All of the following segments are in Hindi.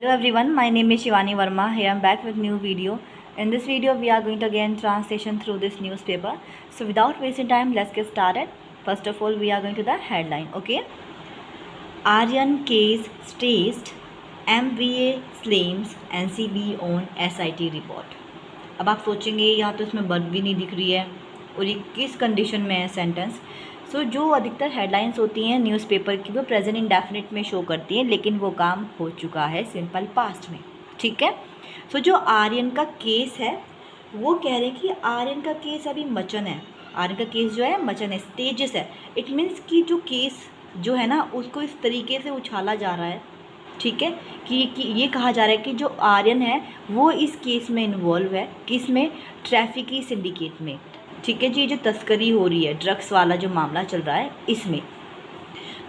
Hello everyone, my name is Shivani Verma. Here I am back with new video. In this video we are going to again translation through this newspaper. So without wasting time, let's get started. First of all, we are going to the headline. Okay. Aryan case staged, MBA slams NCB on SIT report. अब आप सोचेंगे यहाँ तो इसमें वर्ब भी नहीं दिख रही है और ये किस कंडीशन में है सेंटेंस। जो अधिकतर हेडलाइंस होती हैं न्यूज़पेपर की वो प्रेजेंट इंडेफिनिट में शो करती हैं, लेकिन वो काम हो चुका है सिंपल पास्ट में। ठीक है। जो आर्यन का केस है वो कह रहे हैं कि आर्यन का केस अभी मचन है। आर्यन का केस जो है मचन है, स्टेजेस है। इट मीन्स कि जो केस जो है ना उसको इस तरीके से उछाला जा रहा है। ठीक है कि ये कहा जा रहा है कि जो आर्यन है वो इस केस में इन्वॉल्व है, किस में, ट्रैफिकिंग सिंडिकेट में। ठीक है जी, जो तस्करी हो रही है, ड्रग्स वाला जो मामला चल रहा है इसमें।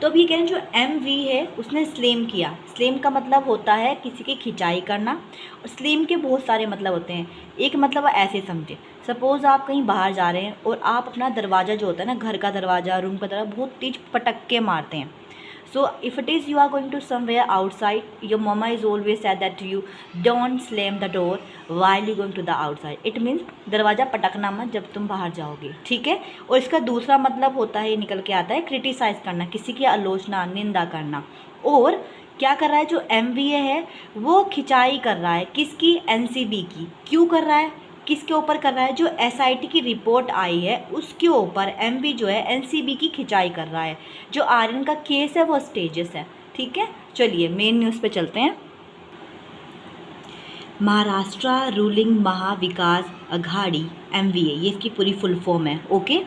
तो अब ये कह रहे हैं जो MV है उसने स्लेम किया। स्लेम का मतलब होता है किसी की खिंचाई करना, और स्लेम के बहुत सारे मतलब होते हैं। एक मतलब ऐसे समझे, सपोज़ आप कहीं बाहर जा रहे हैं और आप अपना दरवाज़ा जो होता है ना, घर का दरवाज़ा, रूम का दरवाज़ा बहुत तेज पटक के मारते हैं। So if it is you are going to somewhere outside, your mama is always said that to you, don't slam the door while you going to the outside. It means दरवाज़ा पटकना मत जब तुम बाहर जाओगे। ठीक है। और इसका दूसरा मतलब होता है, ये निकल के आता है, क्रिटिसाइज़ करना, किसी की आलोचना, निंदा करना। और क्या कर रहा है जो MBA है वो खिंचाई कर रहा है किसकी, NCB की। क्यों कर रहा है, किसके ऊपर कर रहा है, जो SIT की रिपोर्ट आई है उसके ऊपर MB जो है NCB की खिंचाई कर रहा है। जो आर्यन का केस है वो स्टेजेस है। ठीक है, चलिए मेन न्यूज़ पे चलते हैं। महाराष्ट्र रूलिंग महाविकास अघाड़ी MVA, ये इसकी पूरी फुल फॉर्म है। ओके।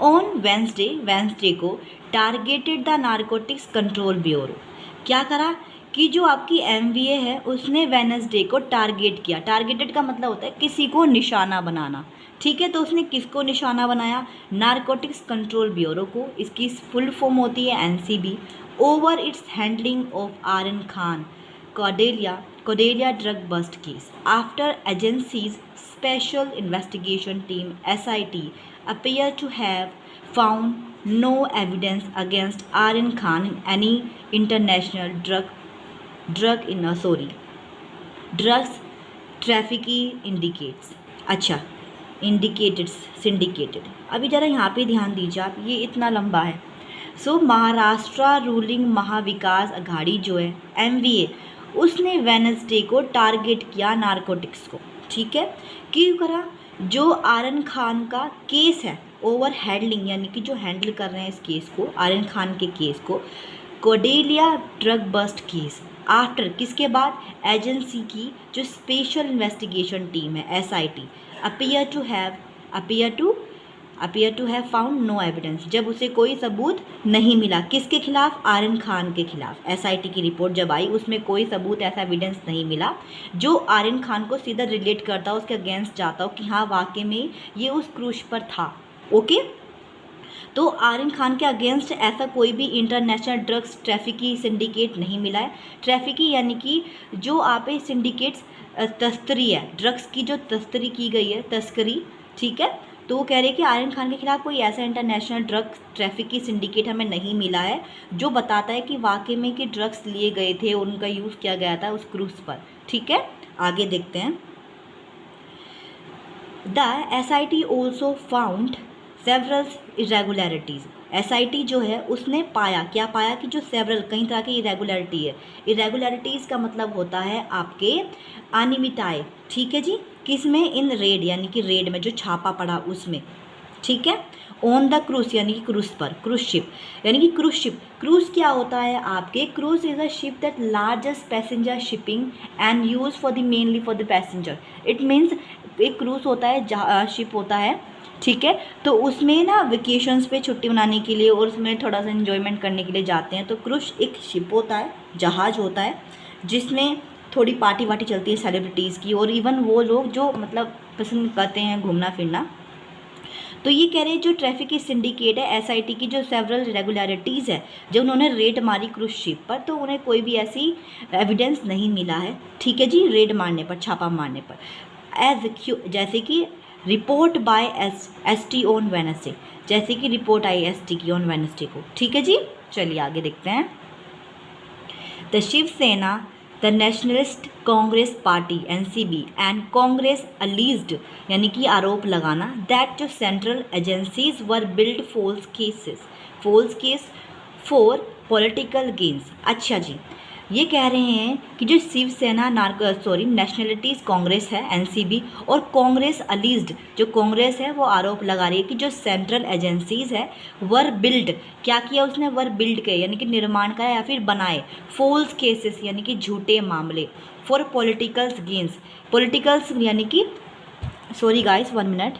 ऑन वेंसडे को targeted the narcotics control bureau, क्या करा कि जो आपकी MVA है उसने वेनसडे को टारगेट किया। टारगेटेड का मतलब होता है किसी को निशाना बनाना। ठीक है, तो उसने किसको निशाना बनाया, नारकोटिक्स कंट्रोल ब्यूरो को। इसकी फुल फॉर्म होती है NCB। Over its handling of Aryan Khan Cordelia drug bust case after agencies special investigation team SIT appear to have found no evidence against Aryan Khan in any international drugs trafficking indicates. अच्छा, इंडिकेटेड सिंडिकेटेड। अभी ज़रा यहाँ पे ध्यान दीजिए आप, ये इतना लंबा है। महाराष्ट्र रूलिंग महाविकास अघाड़ी जो है MVA, उसने वेनसडे को टारगेट किया नारकोटिक्स को। ठीक है, क्यों करा, जो आर्यन खान का केस है ओवर हैंडलिंग, यानी कि जो हैंडल कर रहे हैं इस केस को, आर्यन खान के केस को, कोडेलिया ड्रग बस्ट केस आफ्टर, किसके बाद, एजेंसी की जो स्पेशल इन्वेस्टिगेशन टीम है SIT appear to have found no evidence, जब उसे कोई सबूत नहीं मिला, किसके खिलाफ, आर्यन खान के खिलाफ। SIT की रिपोर्ट जब आई उसमें कोई सबूत, ऐसा एविडेंस नहीं मिला जो आर्यन खान को सीधा रिलेट करता हो, उसके अगेंस्ट जाता हो कि हाँ वाकई में ये उस क्रूज पर था। ओके। तो आर्यन खान के अगेंस्ट ऐसा कोई भी इंटरनेशनल ड्रग्स ट्रैफिकिंग सिंडिकेट नहीं मिला है। ट्रैफिकिंग यानी कि जो आप सिंडिकेट्स, तस्करी है, ड्रग्स की जो तस्करी की गई है, तस्करी। ठीक है, तो वो कह रहे हैं कि आर्यन खान के खिलाफ कोई ऐसा इंटरनेशनल ड्रग्स ट्रैफिकिंग सिंडिकेट हमें नहीं मिला है जो बताता है कि वाकई में कि ड्रग्स लिए गए थे और उनका यूज़ किया गया था उस क्रूज पर। ठीक है, आगे देखते हैं। The SIT also found several irregularities. SIT जो है उसने पाया, क्या पाया, कि जो सेवरल कई तरह की इरेगुलरिटी है। इरेगुलरिटीज़ का मतलब होता है आपके अनियमितताएं। ठीक है जी, किस में, इन रेड, यानी कि रेड में जो छापा पड़ा उसमें। ठीक है। ऑन द क्रूज, यानी कि क्रूज पर, क्रूज शिप, यानी कि क्रूज शिप। क्रूज क्या होता है आपके, cruise is a ship that largest passenger shipping and use for the mainly for the passenger. It means एक क्रूज होता है, शिप होता है। ठीक है, तो उसमें ना वेकेशंस पे छुट्टी मनाने के लिए और उसमें थोड़ा सा एंजॉयमेंट करने के लिए जाते हैं। तो क्रूज एक शिप होता है, जहाज़ होता है, जिसमें थोड़ी पार्टी वार्टी चलती है सेलिब्रिटीज़ की, और इवन वो लोग जो मतलब पसंद करते हैं घूमना फिरना। तो ये कह रहे हैं जो ट्रैफिक की सिंडिकेट है SIT की, जो सेवरल रेगुलरिटीज़ है, जब उन्होंने रेड मारी क्रूज शिप पर तो उन्हें कोई भी ऐसी एविडेंस नहीं मिला है। ठीक है जी, रेड मारने पर, छापा मारने पर। जैसे कि report by ST on Wednesday, जैसे कि रिपोर्ट आई ST की ऑन वेनसडे को। ठीक है जी, चलिए आगे देखते हैं। The Shiv Sena the Nationalist Congress Party NCB and Congress alleged यानी कि आरोप लगाना दैट जो central agencies were build false case for political gains. अच्छा जी, ये कह रहे हैं कि जो शिवसेना नेशनलिटीज कांग्रेस है NCB और कांग्रेस अलीज्ड जो कांग्रेस है वो आरोप लगा रही है कि जो सेंट्रल एजेंसीज है वर बिल्ड, क्या किया उसने, वर बिल्ड किया यानी कि निर्माण करा या फिर बनाए, फॉल्स केसेस यानी कि झूठे मामले, फॉर पॉलिटिकल्स गेन्स, पॉलिटिकल्स यानी कि सॉरी गाइस 1 मिनट।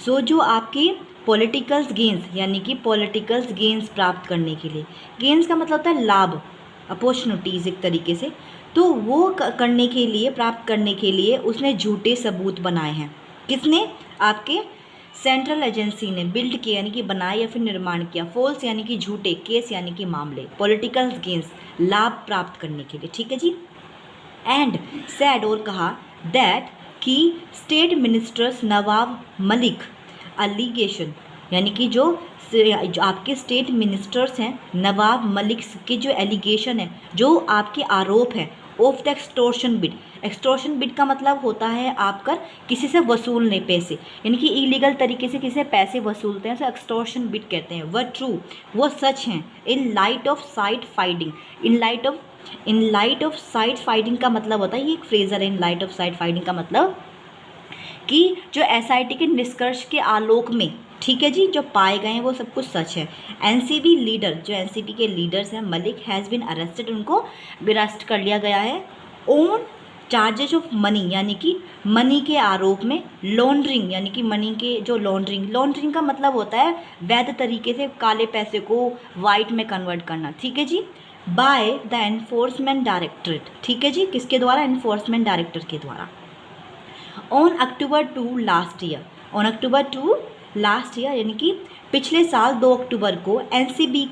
सो जो आपकी पॉलिटिकल्स गेन्स यानी कि पॉलिटिकल्स गेन्स प्राप्त करने के लिए, गेन्स का मतलब होता है लाभ, अपॉर्चुनिटीज़ एक तरीके से, तो वो करने के लिए, प्राप्त करने के लिए उसने झूठे सबूत बनाए हैं। किसने, आपके सेंट्रल एजेंसी ने बिल्ड किया यानी कि बनाया या फिर निर्माण किया, फॉल्स यानी कि झूठे, केस यानी कि मामले, पॉलिटिकल गेन्स लाभ प्राप्त करने के लिए, ठीक है जी। एंड सैड और कहा दैट कि स्टेट मिनिस्टर्स नवाब मलिक अलीगेशन यानी कि जो आपके स्टेट मिनिस्टर्स हैं नवाब मलिक के जो एलिगेशन है, जो आपके आरोप है, ऑफ द एक्सटॉर्शन बिड का मतलब होता है आपका किसी से वसूलने पैसे, यानी कि इलीगल तरीके से किसी से पैसे वसूलते हैं, तो एक्सटॉर्शन बिड कहते हैं। वह ट्रू, वो सच हैं। In light of site fighting, in light of site fighting का मतलब होता है, ये एक फ्रेजर है, in light of site fighting का मतलब कि जो SIT के निष्कर्ष के आलोक में, ठीक है जी, जो पाए गए हैं वो सब कुछ सच है। NCB लीडर, जो NCB के लीडर्स हैं मलिक हैज़ बीन अरेस्टेड, उनको अरेस्ट कर लिया गया है ऑन चार्जेस ऑफ मनी यानी कि मनी के आरोप में, लॉन्ड्रिंग यानी कि मनी के जो लॉन्ड्रिंग का मतलब होता है वैध तरीके से काले पैसे को वाइट में कन्वर्ट करना, ठीक है जी, बाय द एनफोर्समेंट डायरेक्टरेट, ठीक है जी, किसके द्वारा, एनफोर्समेंट डायरेक्टर के द्वारा। ऑन अक्टूबर 2 लास्ट ईयर यानी कि पिछले साल 2 अक्टूबर को NCB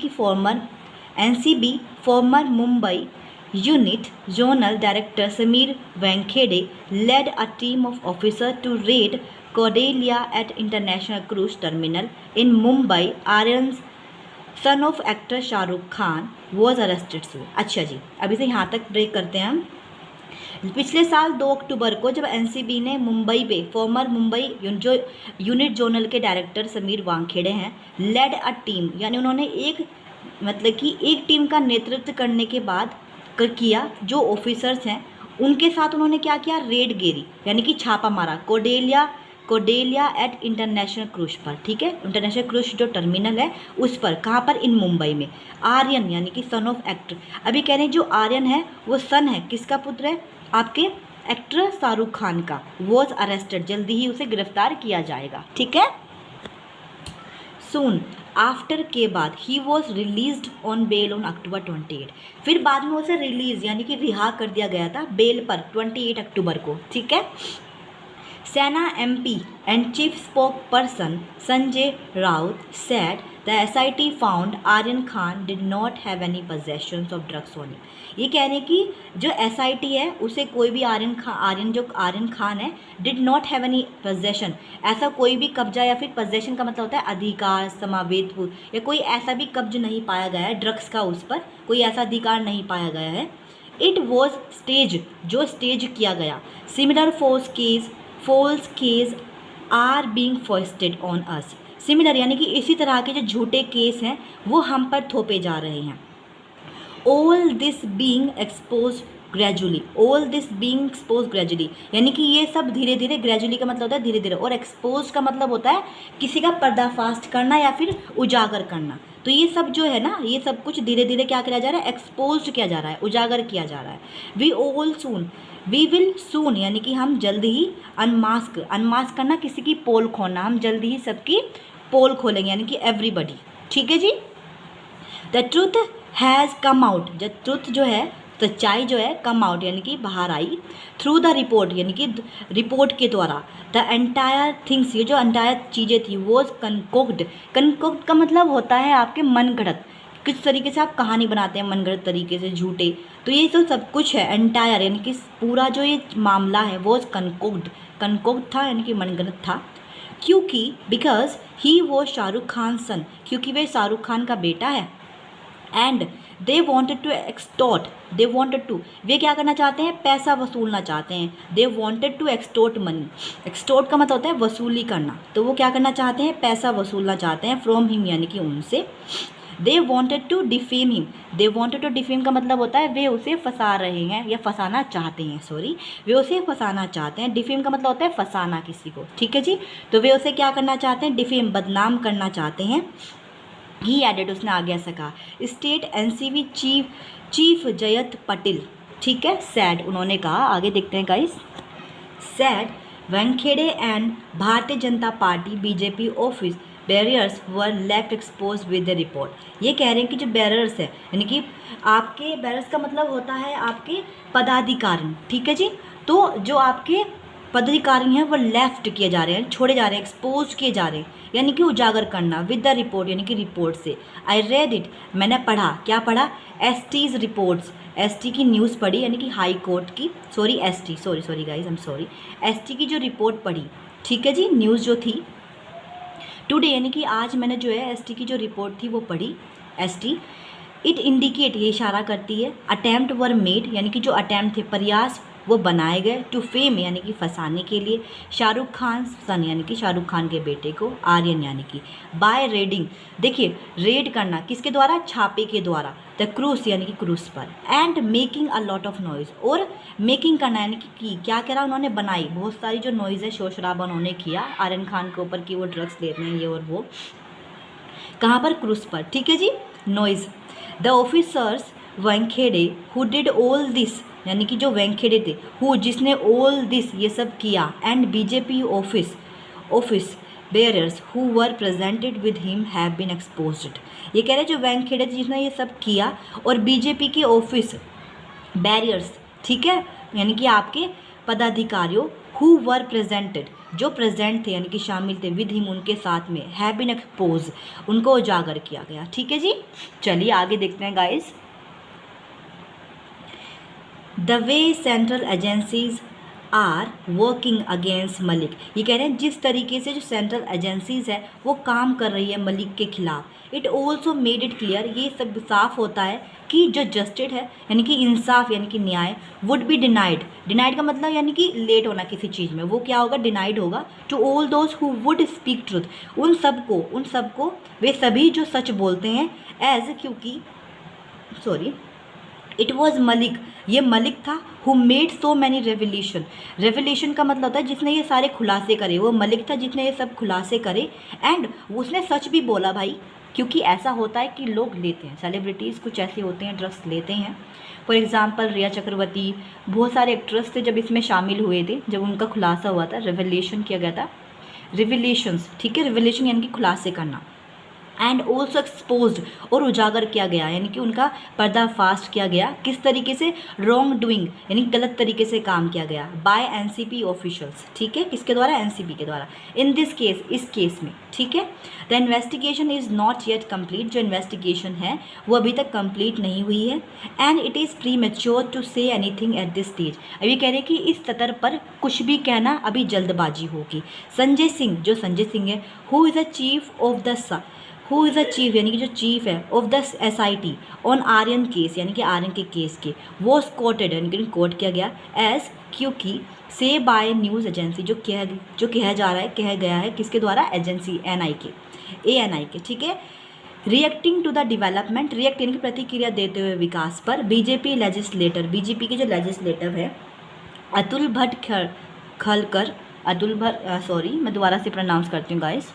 former Mumbai unit zonal director Sameer Wankhede led a team of officer to raid Cordelia at international cruise terminal in Mumbai. Aryan son of actor Shahrukh Khan was arrested. अच्छा जी, अभी से यहाँ तक ब्रेक करते हैं हम। पिछले साल 2 अक्टूबर को जब NCB ने मुंबई पे फॉर्मर मुंबई जो यूनिट जोनल के डायरेक्टर समीर वानखेड़े हैं, लेड अ टीम यानी उन्होंने एक टीम का नेतृत्व करने के बाद किया, जो ऑफिसर्स हैं उनके साथ उन्होंने क्या किया, रेड गेरी यानी कि छापा मारा कोडेलिया एट इंटरनेशनल क्रूज पर, ठीक है, इंटरनेशनल क्रूज जो टर्मिनल है उस पर, कहाँ पर, इन मुंबई में। आर्यन यानी कि सन ऑफ एक्टर, अभी कह रहे हैं जो आर्यन है वो सन है, किसका पुत्र है, आपके एक्टर शाहरुख खान का। वॉज अरेस्टेड, जल्दी ही उसे गिरफ्तार किया जाएगा, ठीक है। सून आफ्टर के बाद he was released on bail on October 28, फिर बाद में उसे रिलीज यानी कि रिहा कर दिया गया था बेल पर 28 अक्टूबर को, ठीक है। Sena MP and chief spokesperson Sanjay Raut said the SIT found Aryan Khan did not have any possessions of drugs on him. ये कह रहे हैं कि जो SIT है उसे कोई भी आर्यन खान है did not have any possession, ऐसा कोई भी कब्जा या फिर पोजेशन का मतलब होता है अधिकार, समावेत या कोई ऐसा भी कब्ज नहीं पाया गया है ड्रग्स का, उस पर कोई ऐसा अधिकार नहीं पाया गया है। इट वॉज स्टेज, जो स्टेज किया गया। Similar false case are being fostered on us. Similar यानी कि इसी तरह के जो झूठे केस हैं वो हम पर थोपे जा रहे हैं। All this being expose gradually, यानी कि ये सब धीरे धीरे, ग्रेजुअली का मतलब होता है धीरे धीरे, और एक्सपोज का मतलब होता है किसी का पर्दाफाश करना या फिर उजागर करना। तो ये सब जो है ना, ये सब कुछ धीरे धीरे क्या किया जा रहा है, एक्सपोज किया जा रहा है, उजागर किया जा रहा है। वी विल सून यानी कि हम जल्दी ही, अनमास्क करना किसी की पोल खोलना, हम जल्दी ही सबकी पोल खोलेंगे यानी कि एवरीबडी, ठीक है जी। The truth has come out, जब ट्रूथ जो है, सच्चाई जो है कम आउट यानी कि बाहर आई, थ्रू द रिपोर्ट यानी कि रिपोर्ट के द्वारा। द एंटायर थिंग्स, ये जो एंटायर चीज़ें थी वॉज कनकोक्ड का मतलब होता है आपके मनगढ़ंत, किस तरीके से आप कहानी बनाते हैं मनगढ़ंत तरीके से, झूठे, तो ये तो सब कुछ है। एंटायर यानी कि पूरा जो ये मामला है वॉज कनकोक्ड था यानी कि मनगढ़ंत था, क्योंकि बिकॉज ही वो शाहरुख खान सन, क्योंकि वे शाहरुख खान का बेटा है, and they wanted to extort, they wanted to, वे क्या करना चाहते हैं, पैसा वसूलना चाहते हैं। They wanted to extort money, extort का मतलब होता है वसूली करना, तो वो क्या करना चाहते हैं, पैसा वसूलना चाहते हैं फ्रॉम हिम यानी कि उनसे। They wanted to defame him, they wanted to defame का मतलब होता है वे उसे फंसा रहे हैं या फंसाना चाहते हैं, सॉरी, वे उसे फंसाना चाहते हैं। डिफेम का मतलब होता है फंसाना किसी को, ठीक है जी। तो वे उसे क्या करना चाहते हैं, डिफेम, बदनाम करना चाहते हैं। ही एडेड, उसने आगे ऐसा कहा, state NCB chief Jayant Patel, ठीक है, सैड, उन्होंने कहा, आगे देखते हैं guys, sad Wankhede and Bharatiya Janata party BJP office barriers were left expose with the report. ये कह रहे हैं कि जो बैरियर्स है, यानी कि आपके बैरियर्स का मतलब होता है आपके पदाधिकारी, ठीक है जी। तो जो आपके पदाधिकारी हैं वो लेफ्ट किए जा रहे हैं, छोड़े जा रहे हैं, एक्सपोज किए जा रहे हैं, यानी कि उजागर करना, विद द रिपोर्ट यानी कि रिपोर्ट से। आई रेड इट, मैंने पढ़ा, क्या पढ़ा, एसटीज रिपोर्ट्स, एसटी की न्यूज़ पढ़ी, यानी कि हाई कोर्ट की, sorry ST, sorry guys, I am sorry, ST की जो रिपोर्ट पढ़ी, ठीक है जी, न्यूज़ जो थी टुडे, यानी कि आज मैंने जो है एसटी की जो रिपोर्ट थी वो पढ़ी, एसटी। इट इंडिकेट, ये इशारा करती है, अटैम्प्ट वर मेड, यानी कि जो अटैम्प्ट थे, प्रयास वो बनाए गए, टू फेम यानी कि फंसाने के लिए, शाहरुख खान सन यानी कि शाहरुख खान के बेटे को, आर्यन यानी कि, बाय रेडिंग, देखिए रेड करना किसके द्वारा, छापे के द्वारा, द क्रूज यानी कि क्रूज पर, and making a lot of noise, और मेकिंग करना यानी कि क्या करा उन्होंने, बनाई बहुत सारी जो नॉइज़ है, शोर शराबा उन्होंने किया आर्यन खान के ऊपर कि वो ड्रग्स ले रहे हैं ये और वो, कहाँ पर, क्रूज पर, ठीक है जी, noise. The officers Wankhede who did all this, यानी कि जो वानखेड़े थे, हु जिसने ऑल दिस ये सब किया, and BJP office bearers who were presented with him have been exposed. ये कह रहे जो वानखेड़े थे जिसने ये सब किया, और बीजेपी के ऑफिस बैरियर्स, ठीक है, यानी कि आपके पदाधिकारियों, हु वर प्रेजेंटेड, जो प्रेजेंट थे यानी कि शामिल थे, विद हिम उनके साथ में, हैव बीन एक्सपोज, उनको उजागर किया गया, ठीक है जी। चलिए आगे देखते हैं guys. The way central agencies are working against Malik, ये कह रहे हैं जिस तरीके से जो सेंट्रल एजेंसीज है वो काम कर रही है मलिक के खिलाफ। It also made it clear, ये सब साफ होता है कि जो जस्टिस है यानी कि इंसाफ यानी कि न्याय, वुड बी डिनाइड, डिनाइड का मतलब यानी कि लेट होना किसी चीज़ में, वो क्या होगा, डिनाइड होगा, to all those who would speak truth, उन सबको वे सभी जो सच बोलते हैं, एज, क्योंकि सॉरी, इट वॉज मलिक, ये मलिक था, who made so many revolution, revolution का मतलब होता है जिसने ये सारे खुलासे करे, वो मलिक था जिसने ये सब खुलासे करे, एंड उसने सच भी बोला भाई, क्योंकि ऐसा होता है कि लोग लेते हैं, सेलिब्रिटीज़ कुछ ऐसे होते हैं ड्रग्स लेते हैं। फॉर एग्जांपल रिया चक्रवर्ती, बहुत सारे एक्ट्रेस थे जब इसमें शामिल हुए थे, जब उनका खुलासा हुआ था, रेवल्यूशन किया गया था, रिविलेशंस, ठीक है, रिविलेशन यानी कि खुलासे करना, एंड ऑल्सो एक्सपोज्ड, और उजागर किया गया, यानी कि उनका पर्दाफाश किया गया, किस तरीके से, रॉन्ग डूइंग यानी गलत तरीके से काम किया गया, बाय एनसीपी ऑफिशियल्स, ठीक है, किसके द्वारा, एनसीपी के द्वारा, इन दिस केस, इस केस में, ठीक है। The investigation is not yet complete, जो इन्वेस्टिगेशन है वो अभी तक कंप्लीट नहीं हुई है, and it is premature to say anything at this stage, अभी कह रहे हैं कि इस स्तर पर कुछ भी कहना अभी जल्दबाजी होगी। संजय सिंह, जो संजय सिंह है, who is a chief of the who is a chief यानी कि जो चीफ है, of the SIT on Aryan case, यानी कि आर्यन के केस के, वो कोटेड यानी कि कोट किया गया, एज, क्योंकि, से बाय न्यूज़ एजेंसी, जो कहा जा रहा है, कहा गया है किसके द्वारा, एजेंसी ANI के, ठीक है। Reacting to the development, react यानी कि प्रतिक्रिया देते हुए विकास पर, बीजेपी लेजिस्लेटर, बीजेपी के जो लेजिस्लेटिव है, अतुल भट्ट खलकर, सॉरी मैं दोबारा से प्रोनाउंस करती हूँ गाइस,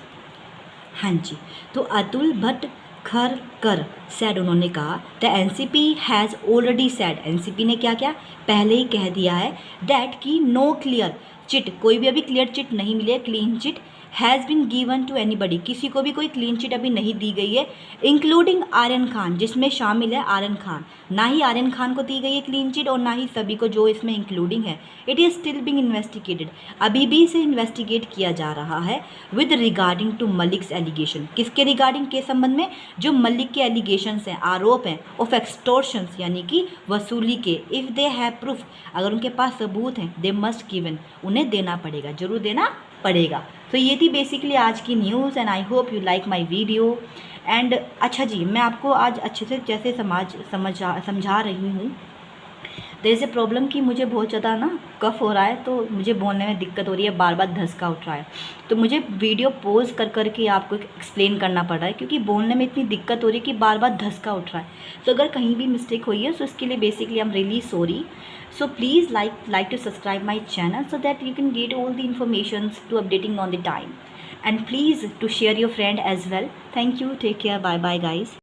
हाँ जी, तो अतुल भट्ट खरकर सैड, उन्होंने कहा, the NCP has already sad, NCP ने क्या क्या पहले ही कह दिया है, दैट की नो क्लियर चिट, कोई भी अभी क्लियर चिट नहीं मिली है, clean chit has been given to anybody, किसी को भी कोई क्लीन चिट अभी नहीं दी गई है, इंक्लूडिंग आर्यन खान, जिसमें शामिल है आर्यन खान, ना ही आर्यन खान को दी गई है क्लीन चिट और ना ही सभी को जो इसमें इंक्लूडिंग है। It is still being investigated, अभी भी इसे इन्वेस्टिगेट किया जा रहा है, with regarding to Malik's allegation, किसके रिगार्डिंग के संबंध में, जो मलिक के एलिगेशंस हैं, आरोप हैं, ऑफ एक्सटोर्शंस यानी कि वसूली के, इफ़ दे हैव प्रूफ, अगर उनके पास सबूत हैं, दे मस्ट गिवन, उन्हें देना पड़ेगा, जरूर देना पड़ेगा। तो ये थी बेसिकली आज की news, and I hope you like my video, and अच्छा जी, मैं आपको आज अच्छे से जैसे समझा रही हूँ। देयर इज़ ए प्रॉब्लम कि मुझे बहुत ज़्यादा ना कफ़ हो रहा है, तो मुझे बोलने में दिक्कत हो रही है, बार बार धंसका उठ रहा है, तो मुझे वीडियो पॉज कर कर के आपको एक्सप्लेन करना पड़ रहा है, क्योंकि बोलने में इतनी दिक्कत हो रही है कि बार बार धंसका उठ रहा है। तो अगर कहीं भी मिस्टेक हुई है, सो इसके लिए basically I am really sorry. So please like to subscribe my channel so that you can get all the informations to updating on the time, and please to share your friend as well. Thank you, take care, bye bye guys.